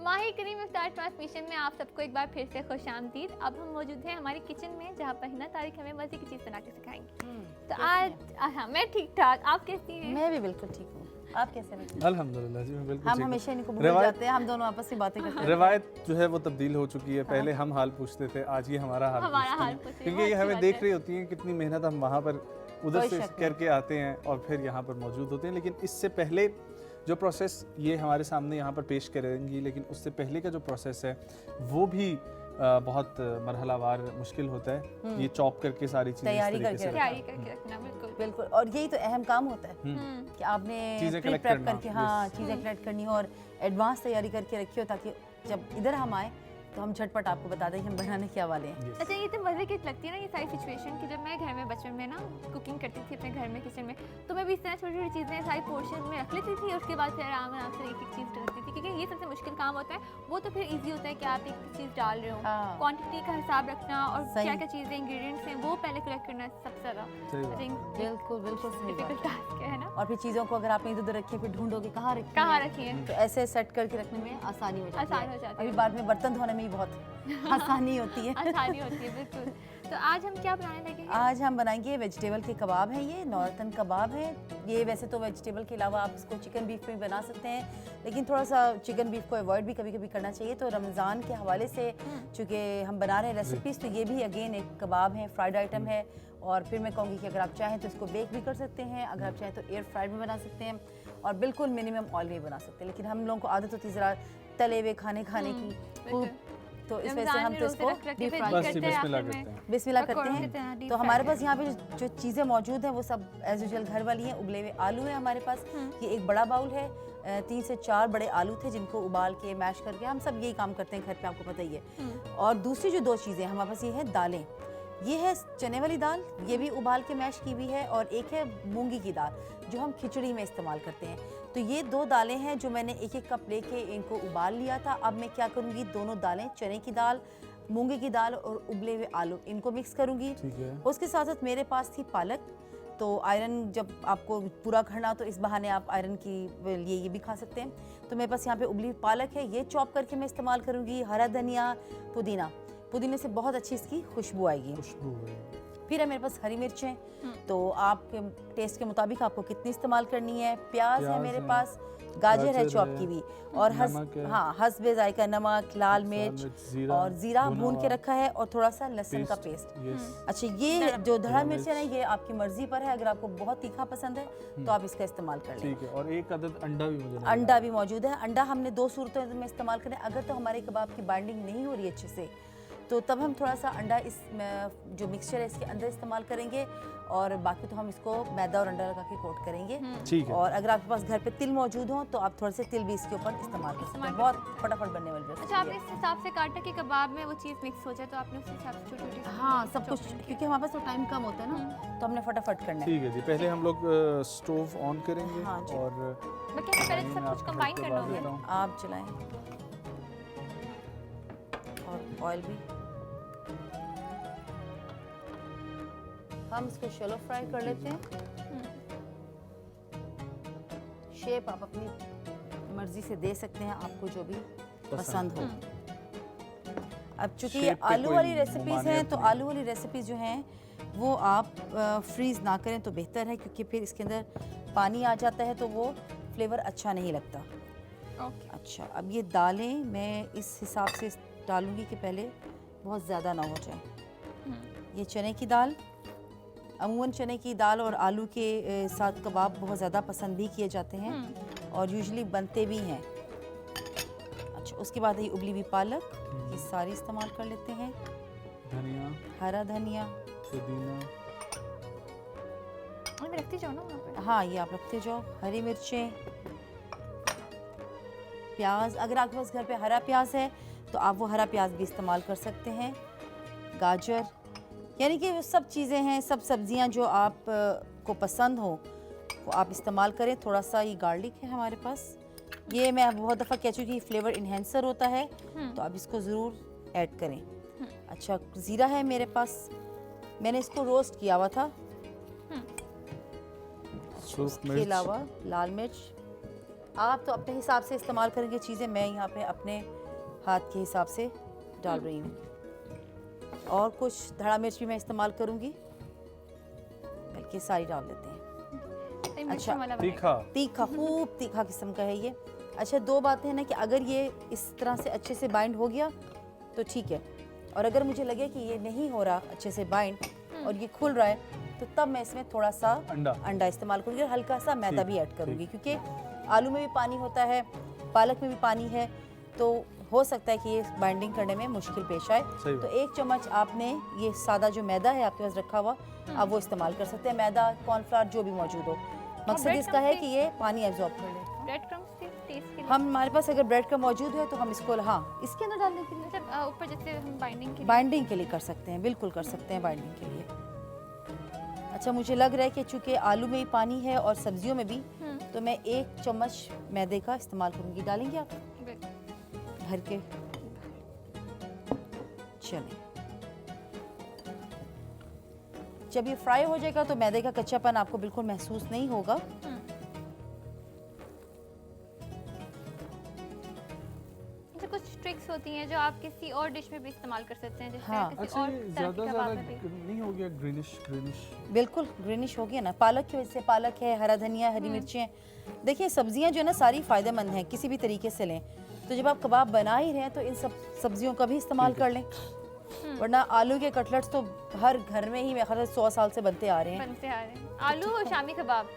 माही करीम इफ्तार transmission में आप सबको एक बार फिर से खुशामदीद। अब हम मौजूद हैं हमारी किचन में, जहाँ पर हिना तारिक हमें मज़े की चीज़ बना के सिखाएंगी। तो आज हाँ, मैं ठीक ठाक, आप कैसी हैं? मैं भी बिल्कुल ठीक हूँ। आप कैसे हैं? अल्हम्दुलिल्लाह जी, मैं बिल्कुल हम ठीक हूँ। हमेशा इनको भूल जाते हैं, हम दोनों आपस में बातें करते हैं। रिवायत जो है वो तब्दील हो चुकी है। पहले हम हाल पूछते थे, आज ये हमारा हाल पूछते हैं, क्योंकि ये हमें देख रही होती हैं कितनी मेहनत हम वहाँ पर उधर से करके आते हैं और फिर यहाँ पर मौजूद होते हैं। लेकिन इससे पहले जो प्रोसेस ये हमारे सामने यहाँ पर पेश करेंगी, लेकिन उससे पहले का जो प्रोसेस है वो भी बहुत मरहलावार मुश्किल होता है। ये चॉप करके सारी चीजें तैयारी करके रखना, बिल्कुल। और यही तो अहम काम होता है कि आपने प्रेप करके चीज़ें कलेक्ट करनी हो और एडवांस तैयारी करके रखी हो, ताकि जब इधर हम आए तो हम झटपट आपको बता दें कि हम बनाने क्या वाले हैं। अच्छा, ये तो मज़े की लगती है ना ये सारी सिचुएशन कि जब मैं घर में बचपन में ना कुकिंग करती थी अपने घर में किचन में, तो मैं भी इस तरह छोटी छोटी चीज़ें सारी पोर्शन में रख लेती थी और उसके बाद फिर आराम से एक एक चीज़ डालती थी, क्योंकि ये सबसे मुश्किल काम होता है। वो तो फिर ईजी होता है कि आप एक चीज़ डाल रहे हो, क्वान्टिटी का हिसाब रखना और क्या क्या चीज़ें इंग्रेडिएंट्स हैं वो पहले कलेक्ट करना सबसे ज़्यादा बिल्कुल डिफिकल्ट टास्क है ना। और फिर चीज़ों को अगर आपने इधर उधर रखी फिर ढूंढोगे कहाँ रखी है, तो ऐसे सेट करके रखने में आसानी हो जाती है। अभी बाद में बर्तन धोने में भी बहुत आसानी होती है। बिल्कुल। तो आज हम क्या बनाने लगे हैं? आज हम बनाएंगे वेजिटेबल के कबाब हैं। ये नॉर्थन कबाब है। ये वैसे तो वेजिटेबल के अलावा आप इसको चिकन बीफ में बना सकते हैं, लेकिन थोड़ा सा चिकन बीफ को अवॉइड भी कभी कभी करना चाहिए। तो रमज़ान के हवाले से चूँकि हम बना रहे हैं रेसिपीज़, तो ये भी अगेन एक कबाब है, फ्राइड आइटम है। और फिर मैं कहूँगी कि अगर आप चाहें तो इसको बेक भी कर सकते हैं, अगर आप चाहें तो एयर फ्राइड में बना सकते हैं और बिल्कुल मिनिमम ऑयल में बना सकते हैं। लेकिन हम लोगों को आदत होती है ज़रा तले हुए खाने की, तो इस वजह से हम तो इसको बिस्मिल्लाह करते हैं। तो हमारे पास यहाँ पे जो चीज़ें मौजूद हैं वो सब एज यूजुअल घर वाली हैं। उबले हुए आलू है हमारे पास, ये एक बड़ा बाउल है। 3 से 4 बड़े आलू थे जिनको उबाल के मैश करके, हम सब यही काम करते हैं घर पे, आपको पता ही है। और दूसरी जो 2 चीज़ें हमारे पास, ये है दालें। ये है चने वाली दाल, ये भी उबाल के मैश की हुई है, और एक है मूंगी की दाल जो हम खिचड़ी में इस्तेमाल करते हैं। तो ये 2 दालें हैं जो मैंने एक एक कप लेके इनको उबाल लिया था। अब मैं क्या करूँगी, दोनों दालें, चने की दाल, मूंगी की दाल और उबले हुए आलू, इनको मिक्स करूँगी। उसके साथ साथ मेरे पास थी पालक। तो आयरन जब आपको पूरा करना तो इस बहाने आप आयरन की लिए ये भी खा सकते हैं। तो मेरे पास यहाँ पे उबली पालक है, ये चॉप करके मैं इस्तेमाल करूँगी। हरा धनिया, पुदीने से बहुत अच्छी इसकी खुशबू आएगी। फिर है मेरे पास हरी मिर्चें, तो आपके टेस्ट के मुताबिक आपको कितनी इस्तेमाल करनी है। प्याज है मेरे पास, गाजर है चॉप की भी, और हस्बे जायका नमक, लाल मिर्च और जीरा भून के रखा है, और थोड़ा सा लहसुन का पेस्ट। अच्छा, ये जो धड़ा मिर्च है ना, ये आपकी मर्जी पर है। अगर आपको बहुत तीखा पसंद है तो आप इसका इस्तेमाल कर लें। ठीक है। और एक अदद अंडा भी मौजूद है। अंडा हमने 2 सूरतों में इस्तेमाल करें। अगर तो हमारे कबाब की बाइंडिंग नहीं हो रही अच्छे से, तो तब हम थोड़ा सा अंडा इस जो मिक्सचर है इसके अंदर इस्तेमाल करेंगे, और बाकी तो हम इसको मैदा और अंडा लगा के कोट करेंगे। ठीक है। और अगर आपके पास घर पे तिल मौजूद हो तो आप थोड़े से तिल भी इसके ऊपर इस्तेमाल कर सकते हैं। बहुत फटाफट बनने वाली रेसिपी। अच्छा, आपने इस हिसाब से काटा कि कबाब में वो चीज़ मिक्स हो जाए, तो आपने उस हिसाब से छोटी-छोटी सब कुछ, क्योंकि हमारे पास तो टाइम कम होता है ना, तो हमने फटाफट करना है। ठीक है जी। पहले हम लोग स्टोव ऑन करेंगे और मैं क्या पहले सब कुछ कंबाइन करना होगा। आप चलाएं, और ऑयल भी हम इसको शैलो फ्राई कर लेते हैं। शेप आप अपनी मर्जी से दे सकते हैं, आपको जो भी पसंद हो। अब चूंकि ये आलू वाली रेसिपीज़ हैं, तो आलू वाली रेसिपीज़ जो हैं वो आप फ्रीज़ ना करें तो बेहतर है, क्योंकि फिर इसके अंदर पानी आ जाता है तो वो फ्लेवर अच्छा नहीं लगता। अच्छा, अब ये दालें मैं इस हिसाब से डालूंगी कि पहले बहुत ज़्यादा ना हो जाए। ये चने की दाल, अमूमन चने की दाल और आलू के साथ कबाब बहुत ज़्यादा पसंद भी किए जाते हैं और यूजुअली बनते भी हैं। अच्छा, उसके बाद ये उबली हुई पालक, ये सारी इस्तेमाल कर लेते हैं। धनिया, हरा धनिया, पुदीना, मैं रखती जाओ ना वहाँ पे। हाँ, ये आप रखते जाओ। हरी मिर्चें, प्याज, अगर आपके पास घर पे हरा प्याज है तो आप वो हरा प्याज भी इस्तेमाल कर सकते हैं। गाजर, यानी कि वो सब चीज़ें हैं, सब सब्जियां जो आप को पसंद हो वो आप इस्तेमाल करें। थोड़ा सा ये गार्लिक है हमारे पास, ये मैं बहुत दफ़ा कह चुकी, फ्लेवर इन्हेंसर होता है, तो आप इसको ज़रूर ऐड करें। अच्छा, ज़ीरा है मेरे पास, मैंने इसको रोस्ट किया हुआ था। इसके अलावा लाल मिर्च, आप तो अपने हिसाब से इस्तेमाल करेंगे चीज़ें, मैं यहाँ पे अपने हाथ के हिसाब से डाल रही हूँ। और कुछ धड़ा मिर्च भी मैं इस्तेमाल करूँगी, बल्कि सारी डाल देते हैं। अच्छा, तीखा तीखा, खूब तीखा किस्म का है ये। अच्छा, दो बातें हैं ना कि अगर ये इस तरह से अच्छे से बाइंड हो गया तो ठीक है, और अगर मुझे लगे कि ये नहीं हो रहा अच्छे से बाइंड और ये खुल रहा है, तो तब मैं इसमें थोड़ा सा अंडा इस्तेमाल करूँगी और हल्का सा मैदा भी ऐड करूँगी, क्योंकि आलू में भी पानी होता है, पालक में भी पानी है, तो हो सकता है कि ये बाइंडिंग करने में मुश्किल पेश आए। तो 1 चम्मच आपने ये सादा जो मैदा है आपके पास रखा हुआ, आप वो इस्तेमाल कर सकते हैं। मैदा, कॉर्नफ्लावर जो भी मौजूद हो, मकसद इसका है कि ये पानी एब्जॉर्ब कर ले। ब्रेड क्रम्स के टेस्ट के लिए हमारे पास अगर ब्रेड का मौजूद है तो हम इसको, हाँ, इसके अंदर डालने के लिए, मतलब ऊपर जैसे हम बाइंडिंग के लिए कर सकते हैं, बिल्कुल कर सकते हैं बाइंडिंग के लिए। अच्छा, मुझे लग रहा है कि चूंकि आलू में भी पानी है और सब्जियों में भी, तो मैं 1 चम्मच मैदे का इस्तेमाल करूँगी। डालेंगे आप भर के? चलें, जब ये फ्राई हो जाएगा तो मैदे का कच्चापन आपको बिल्कुल महसूस नहीं होगा। कुछ ट्रिक्स होती हैं जो आप किसी और डिश में भी इस्तेमाल कर सकते हैं, जैसे हाँ। किसी अच्छा, और ये तरह ज़्यादा के ज़्यादा कबाब में भी। नहीं हो गया ग्रीनिश? बिल्कुल ग्रीनिश हो गया ना, पालक की वजह से। पालक है, हरा धनिया, हरी मिर्चें, देखिए सब्जियां जो है ना सारी फ़ायदेमंद हैं किसी भी तरीके से लें। तो जब आप कबाब बना ही रहे हैं तो इन सब सब्जियों का भी इस्तेमाल कर लें, वरना आलू के कटलेट्स तो हर घर में ही मेरे ख्याल से 100 साल से बनते आ रहे हैं। आलू और शामी कबाब,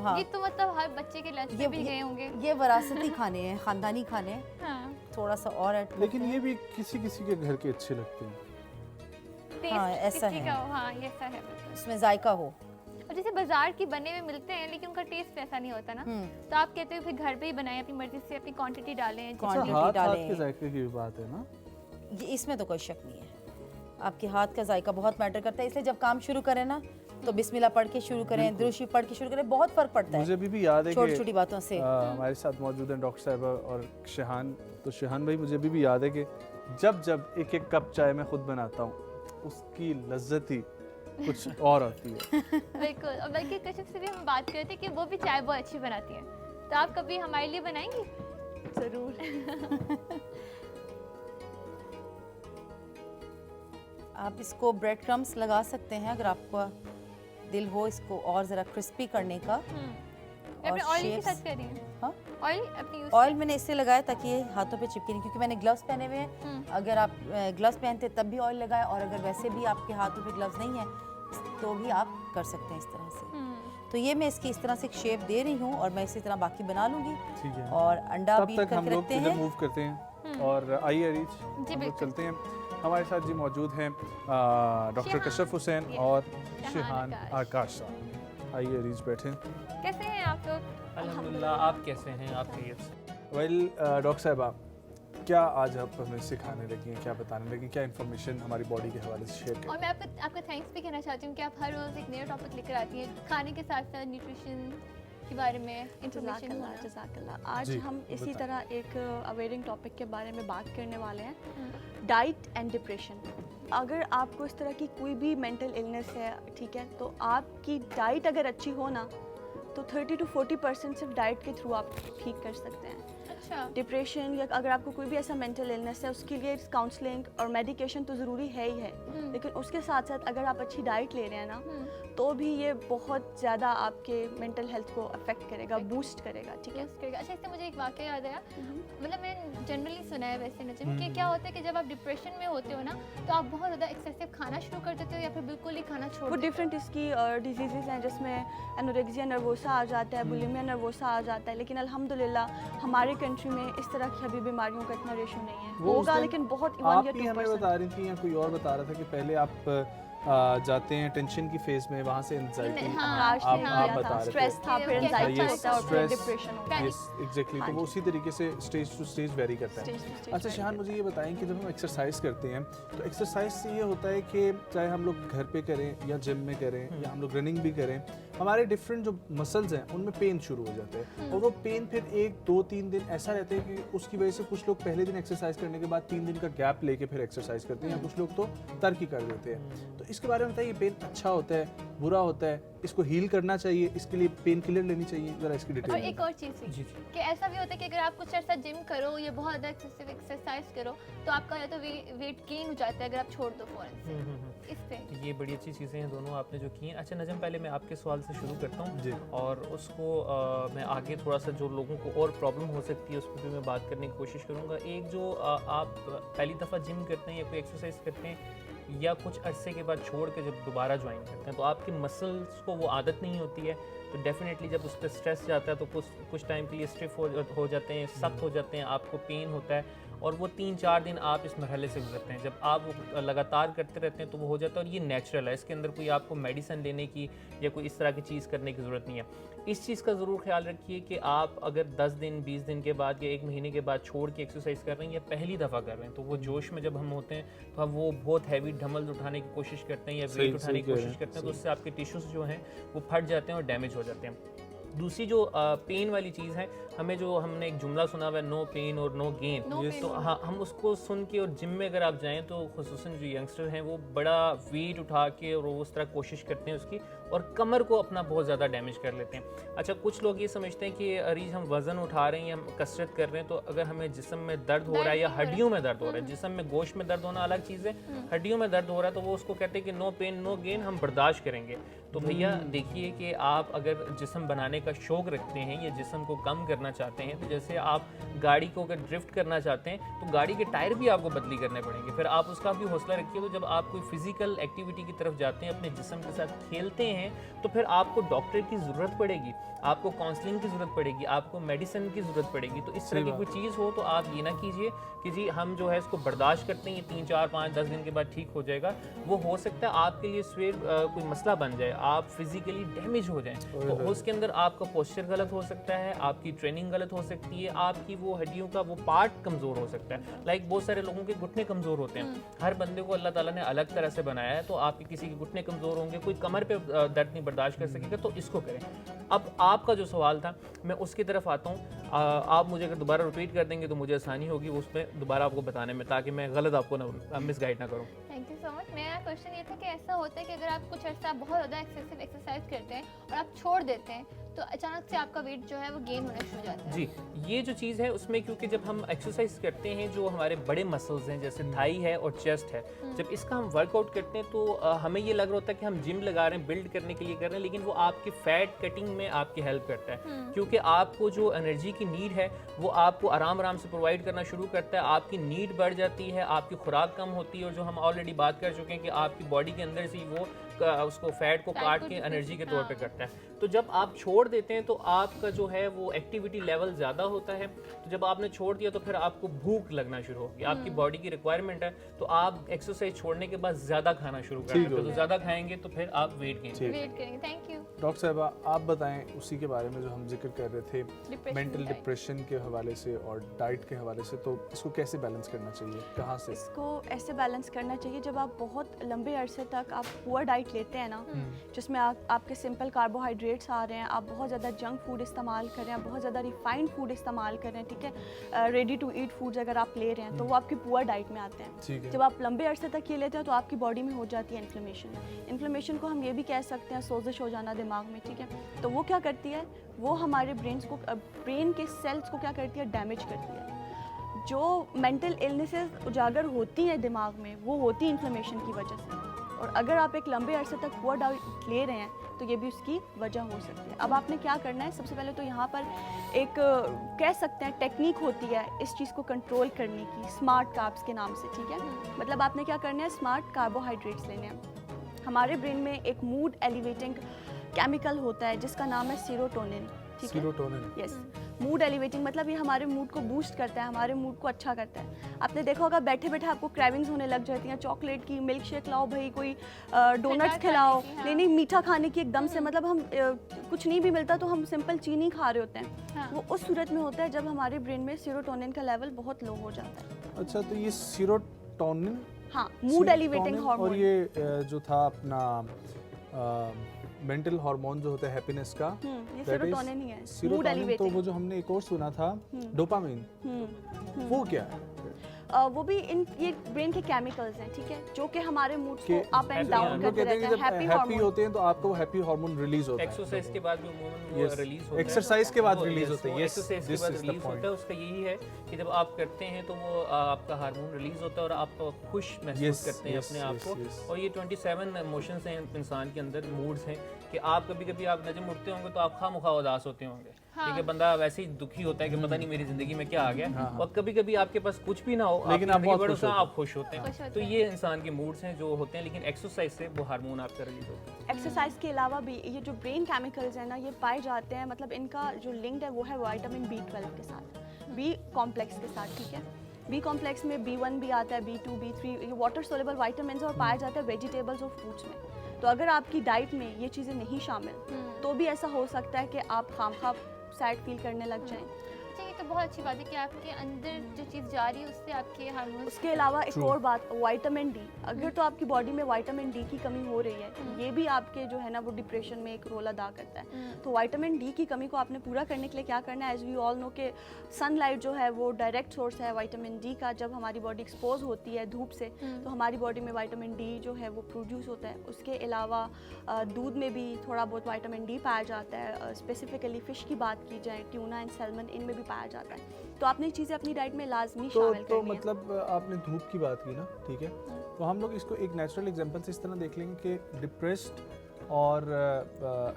हाँ, ये तो मतलब हर बच्चे के लंच में भी गए होंगे। ये विरासती खाने हैं, खानदानी खाने हैं। हाँ। थोड़ा सा और ऐड, लेकिन ये भी किसी के घर के अच्छे लगते हैं। हाँ, ऐसा है, हाँ, ये ऐसा है, उसमें जायका हो। और जैसे बाजार की बने हुए मिलते हैं लेकिन उनका टेस्ट वैसा नहीं होता ना, तो आप कहते हो फिर घर पे ही बनाएं, अपनी मर्जी से अपनी क्वांटिटी डालें। हाथ के जायके की भी बात है ना, इसमें तो कोई शक नहीं है, आपके हाथ का जायका बहुत मैटर करता है। इसलिए जब काम शुरू करें ना तो बिस्मिल्लाह पढ़ के शुरू करें, दुरूद शरीफ पढ़ के शुरू करें, बहुत फर्क पड़ता है। मुझे भी याद है छोटी छोटी बातों से। हमारे साथ मौजूद हैं डॉक्टर साहब और शहान, तो शहान भाई मुझे भी याद है कि जब एक कप चाय मैं खुद बनाता हूँ, उसकी लज्जत ही कुछ और होती है। बिल्कुल, और बल्कि कशिफ से भी हम बात करते हैं कि वो भी चाय बहुत अच्छी बनाती है, तो आप कभी हमारे लिए बनाएंगी? ज़रूर। आप इसको ब्रेड क्रम्स लगा सकते हैं अगर आपका दिल हो इसको और ज़रा क्रिस्पी करने का। अपने ऑयल के साथ कर रही हैं? हाँ, ऑयल अपनी यूज ऑयल मैंने इससे लगाया ताकि ये हाथों पे चिपके नहीं, क्योंकि मैंने ग्लव्स पहने हुए हैं। अगर आप ग्लव्स पहनते तब भी ऑयल लगाएं, और अगर वैसे भी आपके हाथों पे ग्लव्स नहीं है तो भी आप कर सकते हैं इस तरह से। तो ये मैं इसकी इस तरह से एक शेप दे रही हूँ और मैं इसी तरह बाकी बना लूँगी। ठीक है, और अंडा तब बीट तक हम करके लोग रखते इधर हैं। मूव करते हैं और आइए अरीज हम लोग चलते हैं। हमारे साथ जी मौजूद हैं डॉक्टर कशफ हुसैन और शहान आकाश साहब। आइए अरीज बैठे। कैसे हैं आप लोग? अल्हम्दुलिल्लाह, आप कैसे हैं? आप खैरियत से? वेल डॉक्टर साहब, आप क्या आज आप हमें सिखाने लगी हैं, क्या बताने लगी, क्या इन्फॉर्मेशन हमारी बॉडी के हवाले से शेयर और करें? मैं आपका थैंक्स भी कहना चाहती हूँ कि आप हर रोज़ एक नया टॉपिक लेकर आती हैं, खाने के साथ साथ न्यूट्रिशन के बारे में इंफॉर्मेशन। जज़ाकल्लाह। आज जी, हम इसी बताएं। तरह एक अवेयरिंग टॉपिक के बारे में बात करने वाले हैं, डाइट एंड डिप्रेशन। अगर आपको इस तरह की कोई भी मेंटल इलनेस है, ठीक है, तो आपकी डाइट अगर अच्छी हो ना तो 30 to 40% सिर्फ डाइट के थ्रू आप ठीक कर सकते हैं। अच्छा, डिप्रेशन या अगर आपको कोई भी ऐसा मेंटल इलनेस है, उसके लिए काउंसलिंग और मेडिकेशन तो ज़रूरी है ही है, लेकिन उसके साथ साथ अगर आप अच्छी डाइट ले रहे हैं ना तो भी ये बहुत ज़्यादा आपके मेंटल हेल्थ को अफेक्ट करेगा, बूस्ट करेगा। ठीक है। अच्छा, इससे मुझे एक वाक़या याद आया, मतलब मैंने जनरली सुना है वैसे नजम कि क्या होता है कि जब आप डिप्रेशन में होते हो ना तो आप बहुत ज़्यादा एक्सेसिव खाना शुरू कर देते हो या फिर बिल्कुल ही खाना छोड़ वो देते हो? डिफरेंट इसकी डिजीज़ हैं, जिसमें एनोरेक्सिया नर्वोसा आ जाता है, बुलिमिया नर्वोसा आ जाता है, लेकिन अल्हम्दुलिल्लाह हमारे कंट्री में इस तरह की अभी बीमारियों का इतना रेशो नहीं है। वो उस होगा दिन लेकिन बहुत आप 1 या ही हमें 2%। बता रही थी या कोई और बता रहा था कि पहले आप जाते हैं टेंशन की फेज में, वहाँ से एंजाइटी हाँ, आकाश ने आप किया बता था, रहे स्ट्रेस थे। था, फिर Yes, एंजाइटी yes, होता है और फिर stress, डिप्रेशन होता है। यस एग्जैक्टली, तो वो उसी तरीके से स्टेज टू स्टेज वेरी करता है। Stage to stage अच्छा vary शहान, मुझे ये बताएं कि जब हम एक्सरसाइज करते हैं तो एक्सरसाइज से ये होता है कि चाहे हम लोग घर पे करें या जिम में करें या हम लोग रनिंग भी करें, हमारे डिफरेंट जो मसल्स हैं उनमें पेन शुरू हो जाते हैं, और वो पेन फिर 1 2 3 दिन ऐसा रहता है कि उसकी वजह से कुछ लोग पहले दिन एक्सरसाइज करने के बाद 3 दिन का गैप लेके फिर एक्सरसाइज करते हैं, या कुछ लोग तो तर्क ही कर देते हैं। तो इसके बारे में बताइए, पेन अच्छा होता है, बुरा होता है, इसको हील करना चाहिए, इसके लिए पेन किलर लेनी चाहिए, जरा इसकी और डिटेल एक और चीज़ थी जी। कि ऐसा भी होता है कि अगर आप कुछ अर्सा जिम करो या बहुत ज़्यादा एक्सेसिव एक्सरसाइज करो तो आपका या तो वेट गेन हो जाता है अगर आप छोड़ दो फ़ौरन से। इस पे ये बड़ी अच्छी चीज़ें हैं दोनों आपने जो की हैं। अच्छा नजम, पहले मैं आपके सवाल से शुरू करता जी। हूँ और उसको मैं आगे थोड़ा सा जो लोगों को और प्रॉब्लम हो सकती है उसको भी मैं बात करने की कोशिश करूँगा। एक जो आप पहली दफ़ा जिम करते हैं या कोई एक्सरसाइज करते हैं या कुछ अरसे के बाद छोड़ के जब दोबारा ज्वाइन करते हैं तो आपके मसल्स को वो आदत नहीं होती है, तो डेफिनेटली जब उस पर स्ट्रेस जाता है तो कुछ टाइम के लिए स्टिफ हो जाते हैं, सख्त हो जाते हैं, आपको पेन होता है और वो 3-4 दिन आप इस मरहले से गुजरते हैं। जब आप वो लगातार करते रहते हैं तो वो हो जाता है और ये नेचुरल है, इसके अंदर कोई आपको मेडिसिन लेने की या कोई इस तरह की चीज़ करने की ज़रूरत नहीं है। इस चीज़ का ज़रूर ख्याल रखिए कि आप अगर 10 दिन 20 दिन के बाद या 1 महीने के बाद छोड़ के एक्सरसाइज कर रहे हैं या पहली दफ़ा कर रहे हैं तो वो जोश में जब हम होते हैं तो हम वो बहुत हैवी डंबल्स उठाने की कोशिश करते हैं या वेट उठाने की कोशिश करते हैं तो उससे आपके टिश्यूज़ जो हैं वो फट जाते हैं और डैमेज हो जाते हैं। दूसरी जो पेन वाली चीज़ है, हमने एक जुमला सुना हुआ है नो पेन और नो गेन, तो हाँ हम उसको सुन के और जिम में अगर आप जाएं तो खुसूसन जो यंगस्टर हैं वो बड़ा वेट उठा के और उस तरह कोशिश करते हैं उसकी और कमर को अपना बहुत ज़्यादा डैमेज कर लेते हैं। अच्छा कुछ लोग ये समझते हैं कि अरीज हम वज़न उठा रहे हैं या हम कसरत कर रहे हैं तो अगर हमें जिस्म में दर्द हो रहा है या हड्डियों में दर्द हो रहा है, जिस्म में गोश्त में दर्द होना अलग चीज़ है, हड्डियों में दर्द हो रहा है तो वो उसको कहते हैं कि नो पेन नो गेन, हम बर्दाश्त करेंगे। तो भैया देखिए कि आप अगर जिस्म बनाने का शौक़ रखते हैं या जिस्म को कम करना चाहते हैं तो जैसे आप गाड़ी को अगर ड्रिफ्ट करना चाहते हैं तो गाड़ी के टायर भी आपको बदली करने पड़ेंगे, फिर आप उसका भी हौसला रखिए। तो जब आप कोई फिजिकल एक्टिविटी की तरफ जाते हैं, अपने जिस्म के साथ खेलते हैं तो फिर आपको डॉक्टर की ज़रूरत पड़ेगी, आपको काउंसलिंग की ज़रूरत पड़ेगी, आपको मेडिसिन की ज़रूरत पड़ेगी। तो इस तरह की कोई चीज़ हो तो आप ये ना कीजिए कि जी हम जो है इसको बर्दाश्त करते हैं, 3, 4, 5, 10 दिन के बाद ठीक हो जाएगा। वो हो सकता है आपके लिए सवेर कोई मसला बन जाए, आप फिजिकली डैमेज हो जाएं, तो उसके अंदर आपका पोस्चर गलत हो सकता है, आपकी ट्रेनिंग गलत हो सकती है, आपकी वो हड्डियों का वो पार्ट कमज़ोर हो सकता है। लाइक बहुत सारे लोगों के घुटने कमज़ोर होते हैं, हर बंदे को अल्लाह ताला ने अलग तरह से बनाया है, तो आपके किसी के घुटने कमज़ोर होंगे, कोई कमर पे दर्द नहीं बर्दाश्त कर सकेगा तो इसको करें। अब आपका जो सवाल था मैं उसकी तरफ आता हूँ, आप मुझे अगर दोबारा रिपीट कर देंगे तो मुझे आसानी होगी उसमें दोबारा आपको बताने में, ताकि मैं गलत आपको ना मिसगाइड ना करूँ। Thank you so much. मेरा क्वेश्चन ये था कि ऐसा होता है कि अगर आप कुछ अर्सा बहुत ज़्यादा एक्सेसिव एक्सरसाइज करते हैं और आप छोड़ देते हैं तो अचानक से आपका वेट जो है वो गेन होना शुरू हो जाता है। जी, ये जो चीज़ है उसमें क्योंकि जब हम एक्सरसाइज करते हैं जो हमारे बड़े मसल्स हैं जैसे थाई है और चेस्ट है, जब इसका हम वर्कआउट करते हैं तो हमें ये लग रहा होता है कि हम जिम लगा रहे हैं, बिल्ड करने के लिए कर रहे हैं, लेकिन वो आपके फैट कटिंग में आपकी हेल्प करता है क्योंकि आपको जो एनर्जी की नीड है वो आपको आराम आराम से प्रोवाइड करना शुरू करता है, आपकी नीड बढ़ जाती है, आपकी खुराक कम होती है और जो हम ऑलरेडी बात कर चुके हैं कि आपकी बॉडी के अंदर से ही वो उसको फैट को काट के एनर्जी के तौर पे करता है। तो जब आप छोड़ देते हैं तो आपका जो है वो एक्टिविटी लेवल ज़्यादा होता है, तो जब आपने छोड़ दिया तो फिर आपको भूख लगना शुरू होगी, आपकी बॉडी की रिक्वायरमेंट है, तो आप एक्सरसाइज छोड़ने के बाद ज़्यादा खाना शुरू करेंगे, तो ज़्यादा खाएंगे तो फिर आप वेट गेन करेंगे। थैंक यू डॉक्टर साहबा, आप बताएं उसी के बारे में जो हम जिक्र कर रहे थे मेंटल डिप्रेशन के हवाले से और डाइट के हवाले से, तो इसको कैसे बैलेंस करना चाहिए, कहाँ से? इसको ऐसे बैलेंस करना चाहिए जब आप बहुत लंबे अरसे तक आप पुअर डाइट लेते हैं ना, जिसमें आपके सिंपल कार्बोहाइड्रेट्स आ रहे हैं, आप बहुत ज़्यादा जंक फूड इस्तेमाल कर रहे हैं, बहुत ज़्यादा रिफाइंड फूड इस्तेमाल कर रहे हैं, ठीक है, रेडी टू ईट फूड्स अगर आप ले रहे हैं तो वो आपकी पुअर डाइट में आते हैं। जब आप लंबे अरसे तक ये लेते हैं तो आपकी बॉडी में हो जाती है इन्फ्लेमेशन को हम ये भी कह सकते हैं सोजिश हो जाना दिमाग में, ठीक है। तो वो क्या करती है, वो हमारे ब्रेन के सेल्स को क्या करती है, डैमेज करती है। जो मेंटल इलनेसेस उजागर होती हैं दिमाग में वो होती है इन्फ्लेमेशन की वजह से, और अगर आप एक लंबे अरसे तक पुअर डाइट ले रहे हैं तो ये भी उसकी वजह हो सकती है। अब आपने क्या करना है, सबसे पहले तो यहाँ पर एक कह सकते हैं टेक्निक होती है इस चीज़ को कंट्रोल करने की, स्मार्ट कार्ब्स के नाम से, ठीक है। मतलब आपने क्या करना है, स्मार्ट कार्बोहाइड्रेट्स लेने हैं। हमारे ब्रेन में एक मूड एलिवेटिंग केमिकल होता है जिसका नाम है सीरोटोनिन, ठीक है। Serotonin, yes. मूड एलिवेटिंग मतलब ये हमारे मूड को बूस्ट करता है, हमारे मूड को अच्छा करता है। आपने देखा होगा बैठे बैठे आपको क्रेविंग्स होने लग जाती हैं चॉकलेट की, मिल्क शेक लाओ भाई, कोई डोनट्स खिलाओ, नहीं मीठा खाने की एकदम से, मतलब हम कुछ नहीं भी मिलता तो हम सिंपल चीनी खा रहे होते हैं। वो उस सूरत में होता है जब हमारे ब्रेन में सीरोटोनिन का लेवल बहुत लो हो जाता है। अच्छा, तो ये सीरोटोनिन, हाँ, मूड एलिवेटिंग हार्मोन, और ये जो था अपना मेंटल हार्मोन जो होता है हैप्पीनेस का, ये सीरोटोनिन ही है, मूड सीरोटोनिन। तो एलिवेटिंग। वो जो हमने एक और सुना था डोपामिन, वो क्या है? वो भी ये ब्रेन के केमिकल्स हैं, ठीक है, जो कि हमारे मूड को कि अप एंड हम डाउन लोग करते कहते हैं कि रहते जब हैं। हैप्पी हैप्पी हार्मोन होते हैं तो आपको हैप्पी हार्मोन रिलीज होता है। एक्सरसाइज के बाद भी अमूमन वो Yes. रिलीज होता है। Exercise के बाद वो release yes, होता है। वो Yes, एक्सरसाइज के this बाद is the रिलीज point. होता है। उसका यही है कि जब आप करते हैं तो वो आपका हार्मोन रिलीज होता है और आप खुश महसूस Yes, करते हैं yes, अपने आप yes, को। yes. और ये 27 इमोशंस हैं इंसान के अंदर, मूड्स हैं कि आप कभी कभी आप नजम उठते होंगे तो आप खामखा उदास होते होंगे, ठीक है, बंदा वैसे ही दुखी होता है कि पता नहीं मेरी जिंदगी में क्या आ गया। और कभी कभी आपके पास कुछ भी ना हो, लेकिन आपकी आप बहुत जिंदगी खुश बड़े होते हैं। आप खुश होते खुश हैं। होते तो हैं। ये इंसान के मूड्स हैं जो होते हैं, लेकिन एक्सरसाइज से वो हार्मोन आपका रिलीज होता है। एक्सरसाइज के अलावा भी ये जो ब्रेन केमिकल्स हैं ना, ये पाए जाते हैं, मतलब इनका जो लिंक्ड है वो है विटामिन B12 के साथ, बी कॉम्प्लेक्स के साथ, ठीक है। बी कॉम्प्लेक्स में B1 भी आता है, B2, B3, ये वाटर सोलेबल वाइटामिन और पाया जाता है वेजिटेबल्स और फ्रूट्स में। तो अगर आपकी डाइट में ये चीज़ें नहीं शामिल, तो भी ऐसा हो सकता है कि आप खामखा सैड फील करने लग जाएं। अच्छा, ये तो बहुत अच्छी बात है कि आपके अंदर जो चीज़ जा रही है उससे आपके हार्मोन्स। उसके अलावा एक और बात, विटामिन डी, अगर तो आपकी बॉडी में विटामिन डी की कमी हो रही है, ये भी आपके जो है ना वो डिप्रेशन में एक रोल अदा करता है। तो विटामिन डी की कमी को आपने पूरा करने के लिए क्या करना है, एज वी ऑल नो के सनलाइट जो है वो डायरेक्ट सोर्स है विटामिन डी का। जब हमारी बॉडी एक्सपोज होती है धूप से, तो हमारी बॉडी में विटामिन डी जो है वो प्रोड्यूस होता है। उसके अलावा दूध में भी थोड़ा बहुत विटामिन डी पाया जाता है। स्पेसिफिकली फ़िश की बात की जाए, ट्यूना एंड सैल्मन, इनमें भी पाया जाता है। तो आपने चीज़ें अपनी डाइट में लाजमी शामिल तो करनी है। मतलब आपने धूप की बात की ना, ठीक है, तो हम लोग इसको एक नेचुरल एग्जांपल से इस तरह देख लेंगे कि डिप्रेस्ड और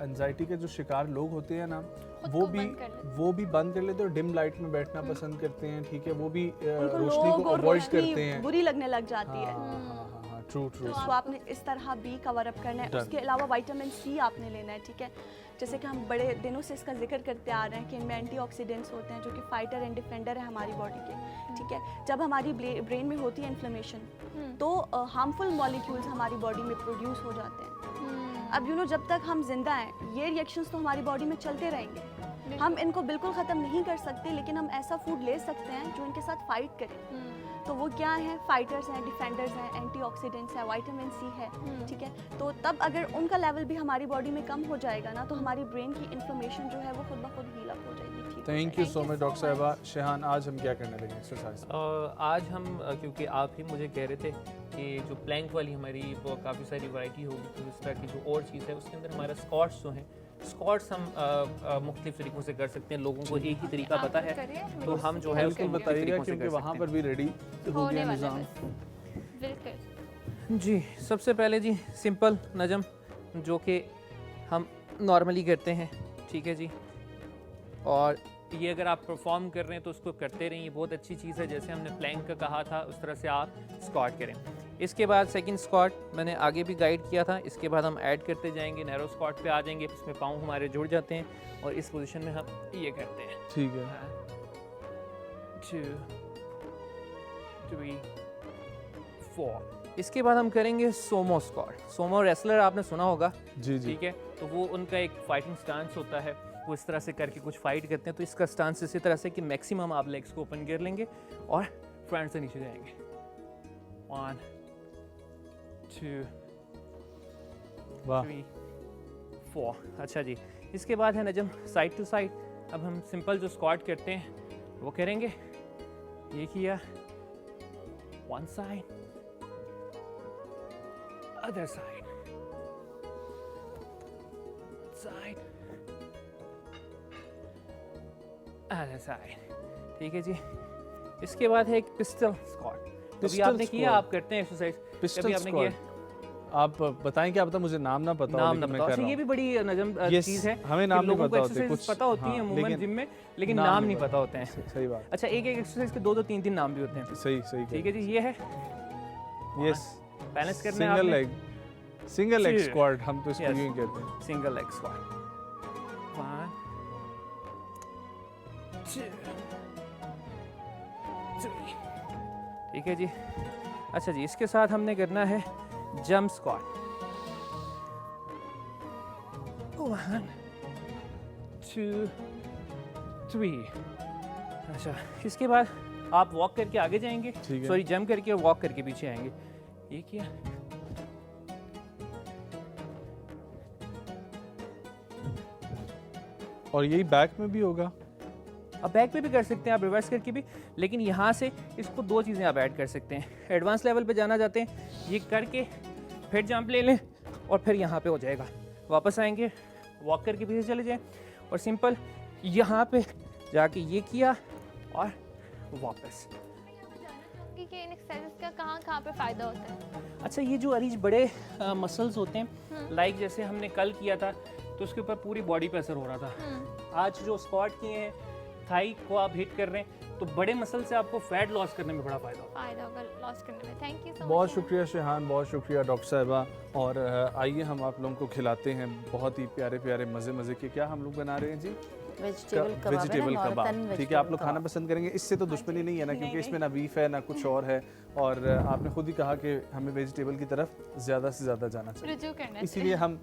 एंजाइटी के जो शिकार लोग होते हैं ना, वो भी बंद कर लेते हैं और डिम लाइट में बैठना पसंद करते हैं, ठीक है, वो भी उनको रोशनी लोग को और अवॉइड रोशनी करते हैं। बुरी लगने लग जाती है। ट्रू तो आपने इस तरह बी कवर अप करना है। Done. उसके अलावा विटामिन सी आपने लेना है, ठीक है। जैसे कि हम बड़े दिनों से इसका जिक्र करते आ रहे हैं कि इनमें एंटीऑक्सीडेंट्स होते हैं जो कि फाइटर एंड डिफेंडर है हमारी बॉडी के, ठीक है। जब हमारी ब्रेन में होती है इन्फ्लेमेशन, तो हार्मफुल मॉलिक्यूल्स हमारी बॉडी में प्रोड्यूस हो जाते हैं। अब जब तक हम जिंदा हैं, ये रिएक्शंस तो हमारी बॉडी में चलते रहेंगे। हम इनको बिल्कुल ख़त्म नहीं कर सकते, लेकिन हम ऐसा फूड ले सकते हैं जो इनके साथ फाइट करे। तो वो क्या है, फाइटर्स हैं, डिफेंडर्स हैं, एंटीऑक्सीडेंट्स है, विटामिन सी है, ठीक है। तो तब अगर उनका लेवल भी हमारी बॉडी में कम हो जाएगा ना, तो हमारी ब्रेन की इन्फ्लेमेशन जो है वो खुद ब खुद हील अप हो जाएगी। ठीक है। Thank you so much doctor साहिबा। शेहान, आज हम क्या करने लगे एक्सरसाइज? आज हम क्योंकि आप ही मुझे कह रहे थे कि जो प्लैंक वाली हमारी वो काफ़ी सारी वैरायटी होगी, तो इस तरह की जो और चीज़ है उसके अंदर हमारा स्क्वाट्स जो हैं, स्क्वाट्स हम मुख्तलिफ तरीक़ों से कर सकते हैं। लोगों को एक ही तरीका पता है, तो हम जो है उसको बिल्कुल मुख्तलिफ बताइएगा तरीक़ों से क्योंकि कर वहाँ सकते पर भी रेडी हो होने गया वाला निज़ाम। बस। बिल्कुल। जी, सबसे पहले जी सिंपल नजम जो कि हम नॉर्मली करते हैं, ठीक है जी। और ये अगर आप परफॉर्म कर रहे हैं तो उसको करते रहिए, बहुत अच्छी चीज़ है। जैसे हमने प्लैंक का कहा था उस तरह से आप स्क्वाट करें। इसके बाद सेकंड स्क्वाट मैंने आगे भी गाइड किया था। इसके बाद हम ऐड करते जाएंगे, नैरो स्क्वाट पे आ जाएंगे, इसमें पाँव हमारे जुड़ जाते हैं और इस पोजीशन में हम ये करते हैं। ठीक है। 2 3 4। इसके बाद हम करेंगे सोमो स्क्वाट। सोमो रेसलर आपने सुना होगा, जी जी। ठीक है। तो वो उनका एक फाइटिंग स्टांस होता है, वो इस तरह से करके कुछ फाइट करते हैं। तो इसका स्टांस इसी तरह से कि मैक्सिमम आप लेग्स को ओपन कर लेंगे और फ्रंट से नीचे जाएंगे। 1 2 वाह। 3 4। अच्छा जी, इसके बाद है नजम साइड टू साइड। अब हम सिंपल जो स्क्वाट करते हैं वो करेंगे। ये किया, one side, other side, side, other side, ठीक है जी। इसके बाद है एक पिस्टल स्क्वाट। कभी पिस्टल आपने किया, स्क्वाट। आप करते हैं एक्सरसाइज, पिस्टल कभी आपने किया? स्क्वाट आप बताएं, क्या पता मुझे नाम ना पता हो, नाम लेकिन ना मैं पता। कर अच्छा, रहा ये हूं। भी बड़ी नजम Yes, चीज़ है, हमें कि नाम नहीं लोगों को पता होते, exercises कुछ पता होती हाँ, हैं अमूमन लेकिन जिम में, लेकिन नाम नहीं पता होते हैं। सही बात। अच्छा, एक एक एक्सरसाइज के 2-2 3-3 नाम भी होते हैं, सही सही। ठीक है जी। ये है यस, बैलेंस करना है सिंगल आपने। Leg, single leg Two. Squat हम तो इसको Yes. यूं ही कहते हैं। Single leg squat. 1 2 3, ठीक है जी। अच्छा जी, इसके साथ हमने करना है जंप स्क्वाट। 1 2 3। अच्छा, इसके बाद आप वॉक करके आगे जाएंगे, ठीक है। सॉरी जंप करके और वॉक करके पीछे आएंगे। ये किया, और यही बैक में भी होगा। अब बैक पे भी कर सकते हैं आप, रिवर्स करके भी, लेकिन यहाँ से इसको 2 चीज़ें आप ऐड कर सकते हैं। एडवांस लेवल पे जाना चाहते हैं, ये करके फिर जंप ले लें और फिर यहाँ पे हो जाएगा। वापस आएंगे, वॉक करके पीछे चले जाएं और सिंपल यहाँ पे जाके ये किया और वापस। कि इन एक्सरसाइजेस का कहाँ पे फ़ायदा होता है? अच्छा, ये जो अरीज बड़े मसल्स होते हैं, लाइक जैसे हमने कल किया था तो उसके ऊपर पूरी बॉडी पे असर हो रहा था। आज जो स्क्वाट किए हैं, थाई को आप हिट कर रहे हैं, तो बड़े मसल से आपको फैट लॉस करने में बड़ा फ़ायदा होगा लॉस करने में। Thank you so much. बहुत शुक्रिया शेहान, बहुत शुक्रिया डॉक्टर साहिबा। और आइए हम आप लोगों को खिलाते हैं बहुत ही प्यारे प्यारे मज़े के, क्या हम लोग बना रहे हैं जी? वेजिटेबल कबाब। ठीक है, आप लोग खाना पसंद करेंगे, इससे तो दुश्मनी नहीं है ना, क्योंकि इसमें ना बीफ है ना कुछ और है, और आपने खुद ही कहा कि हमें वेजिटेबल की तरफ ज़्यादा से ज़्यादा जाना चाहिए, इसीलिए हम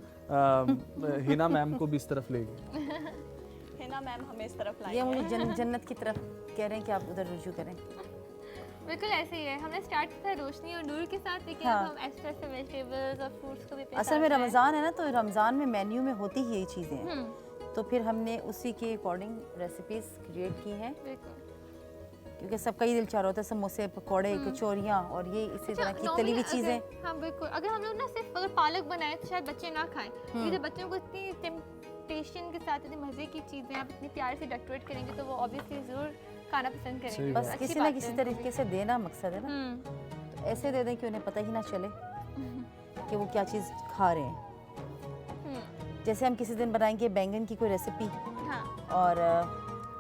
हिना मैम को भी इस तरफ लेंगे। हिना मैम हमें इस तरफ ये मुझे जन्नत की तरफ कह रहे हैं कि आप उधर रुजू करें। बिल्कुल ऐसे ही है, हमने स्टार्ट किया रोशनी और नूर के साथ, लेकिन हाँ। अब हम एक्स्ट्रा से वेजिटेबल्स और फ्रूट्स को भी असल में रमज़ान है ना, तो रमज़ान में मेन्यू में होती ही यही चीज़ें हैं, तो फिर हमने उसी के अकॉर्डिंग रेसिपीज़ क्रिएट की हैं, क्योंकि सबका ही दिल चाह रहा होता है समोसे, पकौड़े, कचौरियाँ और ये इसी तरह की तली हुई चीज़ें। हाँ बिल्कुल, अगर हम लोग ना सिर्फ अगर पालक बनाए तो शायद बच्चे ना खाएं, क्योंकि बच्चों को इतनी टेम्पटेशन के साथ इतनी मज़े की चीज़ें आप इतनी प्यार से डेकोरेट करेंगे तो वो ऑब्वियसली ज़रूर खाना पसंद करेंगे। बस अच्छी किसी बात ना है। किसी तरीके से देना मकसद है ना, तो ऐसे दे दें कि उन्हें पता ही ना चले कि वो क्या चीज़ खा रहे हैं। जैसे हम किसी दिन बनाएंगे बैंगन की कोई रेसिपी, हाँ। और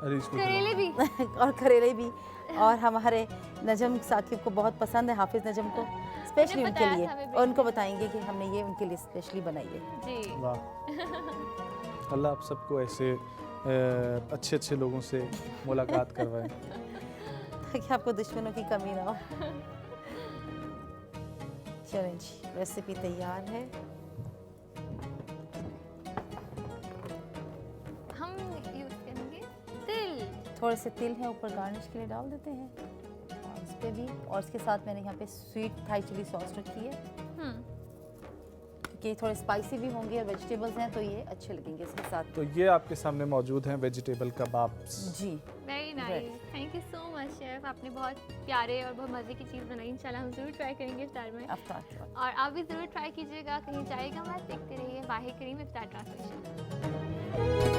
करेले भी और करेले भी, और हमारे नजम साकिब को बहुत पसंद है, हाफिज नजम को, स्पेशली उन्हें उनके बताया लिए, था हमें और उनको बताएंगे कि हमने ये उनके लिए स्पेशली बनाई है। जी। वाह, अल्लाह आप सबको ऐसे अच्छे अच्छे लोगों से मुलाकात करवाए ताकि आपको दुश्मनों की कमी ना हो। चलें जी, रेसिपी तैयार है। हम यूज़ करेंगे तिल, थोड़े से तिल हैं, ऊपर गार्निश के लिए डाल देते हैं, और इस पे भी, और इसके साथ मैंने यहाँ पे स्वीट थाई चिली सॉस रखी है, कि थोड़े स्पाइसी भी होंगे और वेजिटेबल्स हैं तो ये अच्छे लगेंगे इसके साथ। तो ये आपके सामने मौजूद हैं वेजिटेबल कबाब्स। जी, very nice, thank you so much chef, आपने बहुत प्यारे और बहुत मज़े की चीज़ बनाई। इंशाल्लाह हम ज़रूर ट्राई करेंगे इफ्तार में, अफ्तार के वक्त। और आप भी ज़रूर ट्राई कीजिएगा। कहीं जाएगा मत, देखते रहिए वाहिद करीम इफ्तार ट्रांसलेशन।